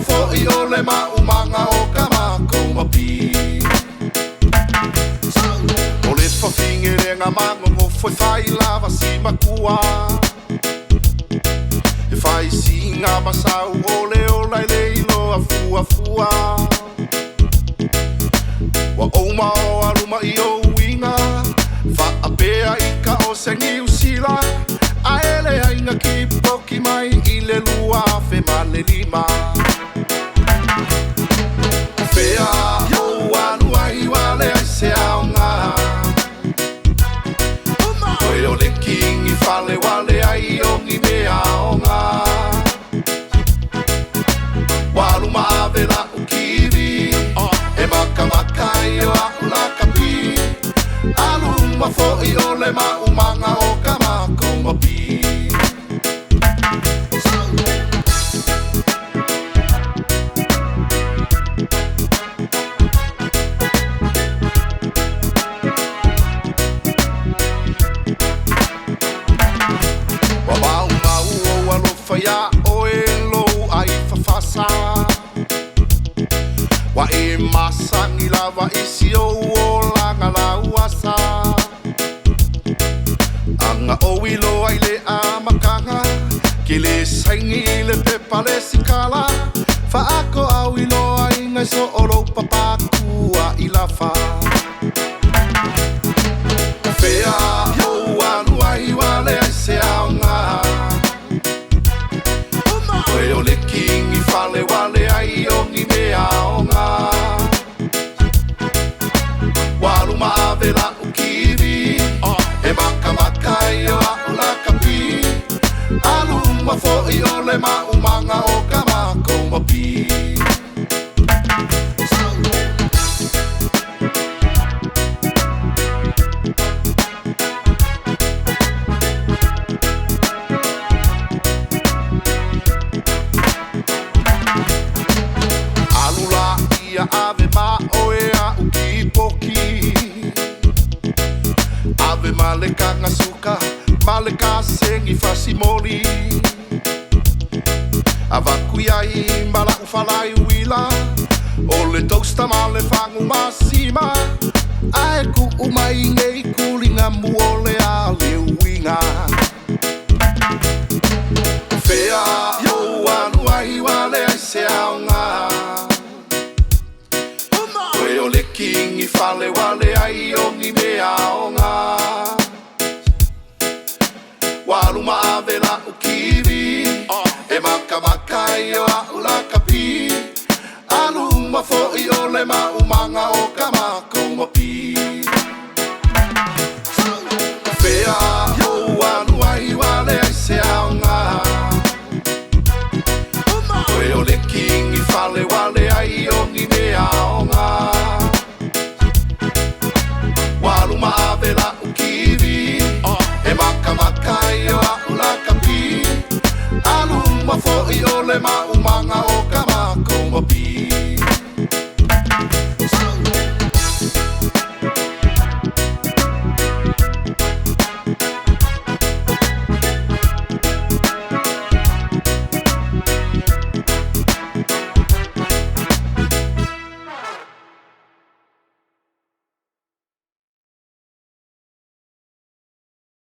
Foi o lema umanga o kamako mapi O le whawhingerenga mangongo foi whai lava si makua E whai singa masau o leo lai leilo a fua fua Wa oma o aruma I o winga Wha apea I ka o sengi usila A ele ainga ki poki mai I le lua fe ma le lima Fea o anu ai wale ai se aonga Koe o le kingi whale wale ai o ni me aonga Walu maavela o kiwi E maka maka I o au la kapi Alu mafo I o le maumanga o kamako mapi Whaia o e lou ai whawhasa Wa e masangi lawa isi o langa lau asa Anga o ilo ai le a makanga Ki le saingi le pepa le sikala Whaako au ilo ai ngai so oro papakua I lawa Fea o anu ai wale ai se aonga Koe o le kingi whale wale ai o ni me aonga Walu maavela o kiwi E maka maka I o au la kapi Alu mafo I o le maumanga o kamako mapi Ave ma oe a uki poki Ave ma le kanga suka Ma le ka sengi fasimoli Avaku iai ma la ufalai uila O le toasta ma le fangu masima Ae ku umai ngei kulinga mu o le a le uinga Fea o anu ai wale ai se aonga O le kingi whale wale ai o ni me aonga Walu maavela o kiwi E maka maka I o au la kapi Alu mafo I o le maumanga o kamako mapi